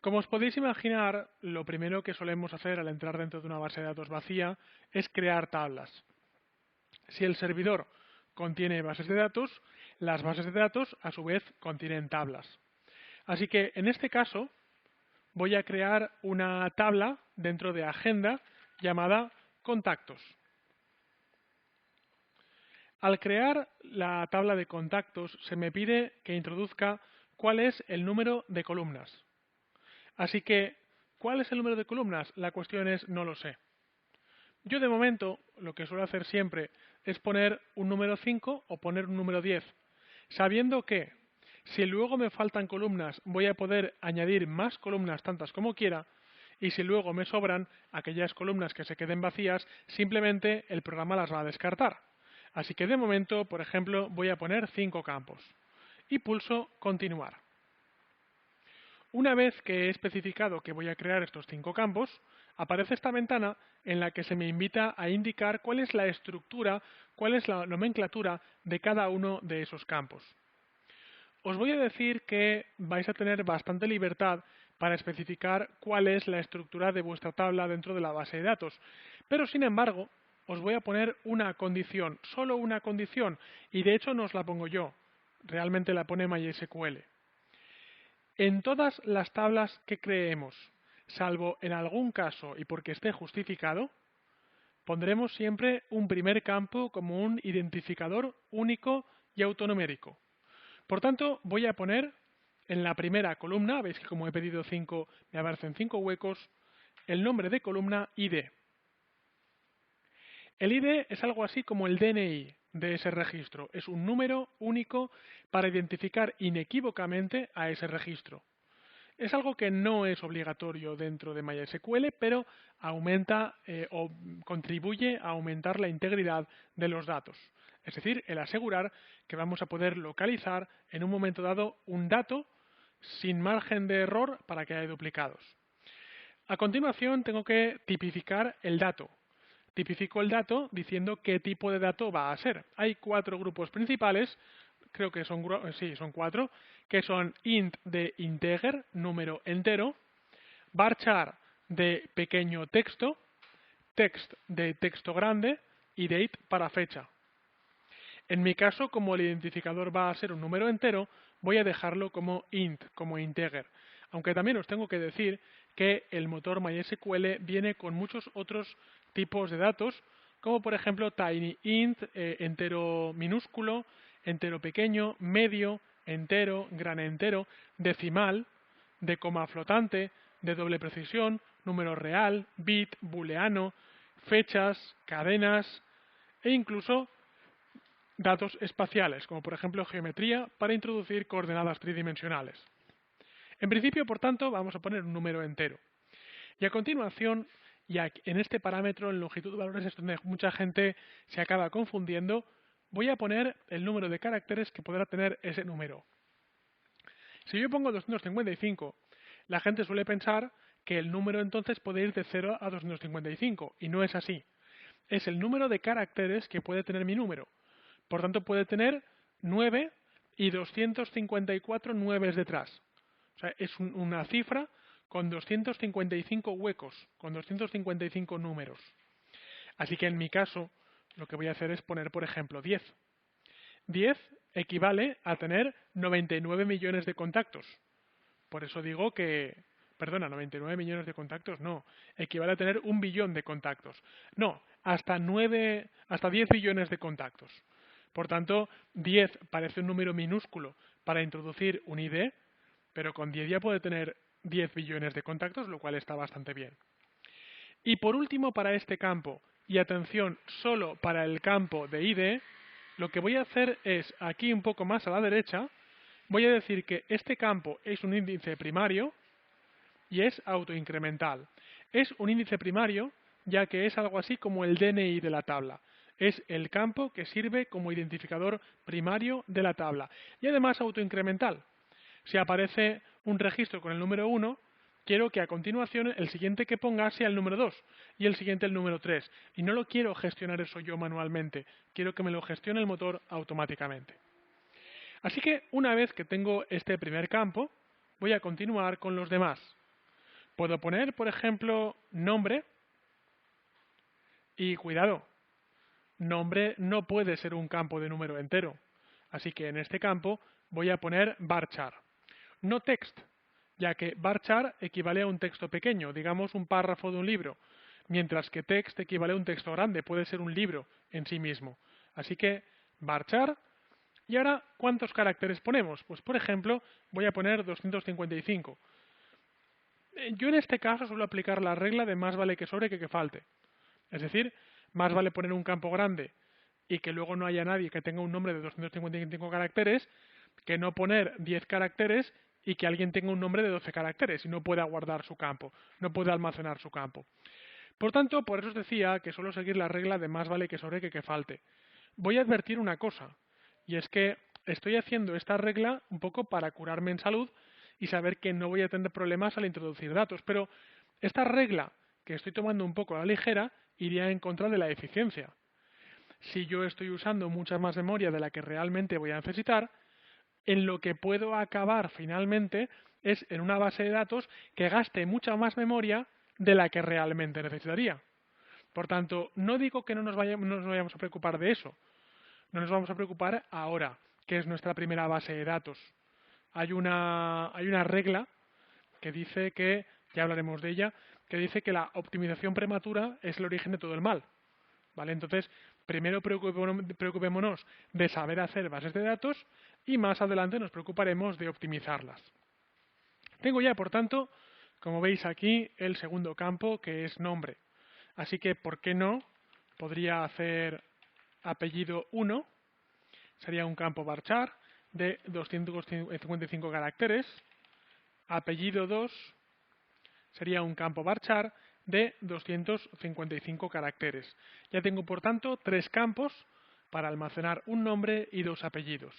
Como os podéis imaginar, lo primero que solemos hacer al entrar dentro de una base de datos vacía es crear tablas. Si el servidor contiene bases de datos, las bases de datos a su vez contienen tablas. Así que en este caso voy a crear una tabla dentro de Agenda llamada Contactos. Al crear la tabla de contactos se me pide que introduzca cuál es el número de columnas. Así que, ¿cuál es el número de columnas? La cuestión es no lo sé. Yo de momento lo que suelo hacer siempre es poner un número 5 o poner un número 10, sabiendo que si luego me faltan columnas voy a poder añadir más columnas tantas como quiera, y si luego me sobran aquellas columnas que se queden vacías, simplemente el programa las va a descartar. Así que de momento, por ejemplo, voy a poner 5 campos y pulso continuar. Una vez que he especificado que voy a crear estos 5 campos, aparece esta ventana en la que se me invita a indicar cuál es la estructura, cuál es la nomenclatura de cada uno de esos campos. Os voy a decir que vais a tener bastante libertad para especificar cuál es la estructura de vuestra tabla dentro de la base de datos, pero sin embargo os voy a poner una condición, solo una condición, y de hecho no os la pongo yo, realmente la pone MySQL. En todas las tablas que creemos, salvo en algún caso y porque esté justificado, pondremos siempre un primer campo como un identificador único y autonumérico. Por tanto, voy a poner en la primera columna, veis que como he pedido 5, me aparecen 5 huecos, el nombre de columna ID. El ID es algo así como el DNI de ese registro, es un número único para identificar inequívocamente a ese registro. Es algo que no es obligatorio dentro de MySQL, pero aumenta o contribuye a aumentar la integridad de los datos. Es decir, el asegurar que vamos a poder localizar en un momento dado un dato sin margen de error para que haya duplicados. A continuación tengo que tipificar el dato. Tipifico el dato diciendo qué tipo de dato va a ser. Hay 4 grupos principales, creo que son 4, que son int de integer, número entero, varchar de pequeño texto, text de texto grande y date para fecha. En mi caso, como el identificador va a ser un número entero, voy a dejarlo como int, como integer. Aunque también os tengo que decir que el motor MySQL viene con muchos otros tipos de datos, como por ejemplo tinyInt, entero minúsculo, entero pequeño, medio, entero, gran entero, decimal, de coma flotante, de doble precisión, número real, bit, booleano, fechas, cadenas e incluso datos espaciales, como por ejemplo geometría, para introducir coordenadas tridimensionales. En principio, por tanto, vamos a poner un número entero. Y a continuación, ya en este parámetro, en longitud de valores, es donde mucha gente se acaba confundiendo, voy a poner el número de caracteres que podrá tener ese número. Si yo pongo 255, la gente suele pensar que el número entonces puede ir de 0 a 255, y no es así. Es el número de caracteres que puede tener mi número. Por tanto, puede tener 9 y 254 nueves detrás. O sea, es una cifra con 255 huecos, con 255 números. Así que en mi caso, lo que voy a hacer es poner, por ejemplo, 10. 10 equivale a tener 99 millones de contactos. Por eso digo que, perdona, 99 millones de contactos, no, equivale a tener 1 billón de contactos. No, hasta 10 billones de contactos. Por tanto, 10 parece un número minúsculo para introducir un ID, pero con 10 ya puede tener 10 billones de contactos, lo cual está bastante bien. Y por último, para este campo, y atención, solo para el campo de ID, lo que voy a hacer es, aquí un poco más a la derecha, voy a decir que este campo es un índice primario y es autoincremental. Es un índice primario ya que es algo así como el DNI de la tabla. Es el campo que sirve como identificador primario de la tabla. Y además autoincremental. Si aparece un registro con el número 1, quiero que a continuación el siguiente que ponga sea el número 2 y el siguiente el número 3. Y no lo quiero gestionar eso yo manualmente, quiero que me lo gestione el motor automáticamente. Así que una vez que tengo este primer campo, voy a continuar con los demás. Puedo poner, por ejemplo, nombre y cuidado, nombre no puede ser un campo de número entero. Así que en este campo voy a poner varchar. No text, ya que varchar equivale a un texto pequeño, digamos un párrafo de un libro, mientras que text equivale a un texto grande, puede ser un libro en sí mismo. Así que varchar. Y ahora, ¿cuántos caracteres ponemos? Pues por ejemplo, voy a poner 255. Yo en este caso suelo aplicar la regla de más vale que sobre que falte. Es decir, más vale poner un campo grande y que luego no haya nadie que tenga un nombre de 255 caracteres, que no poner 10 caracteres y que alguien tenga un nombre de 12 caracteres y no pueda guardar su campo, no pueda almacenar su campo. Por tanto, por eso os decía que suelo seguir la regla de más vale que sobre que falte. Voy a advertir una cosa, y es que estoy haciendo esta regla un poco para curarme en salud y saber que no voy a tener problemas al introducir datos, pero esta regla que estoy tomando un poco a la ligera iría en contra de la eficiencia. Si yo estoy usando mucha más memoria de la que realmente voy a necesitar, en lo que puedo acabar finalmente es en una base de datos que gaste mucha más memoria de la que realmente necesitaría. Por tanto, no digo que no nos vayamos a preocupar de eso. No nos vamos a preocupar ahora, que es nuestra primera base de datos. Hay una regla que dice que, ya hablaremos de ella, que dice que la optimización prematura es el origen de todo el mal. ¿Vale? Entonces, primero preocupémonos de saber hacer bases de datos y más adelante nos preocuparemos de optimizarlas. Tengo ya, por tanto, como veis aquí, el segundo campo, que es nombre. Así que, ¿por qué no? Podría hacer apellido 1, sería un campo varchar de 255 caracteres. Apellido 2 sería un campo varchar de 255 caracteres. Ya tengo, por tanto, 3 campos para almacenar un nombre y 2 apellidos.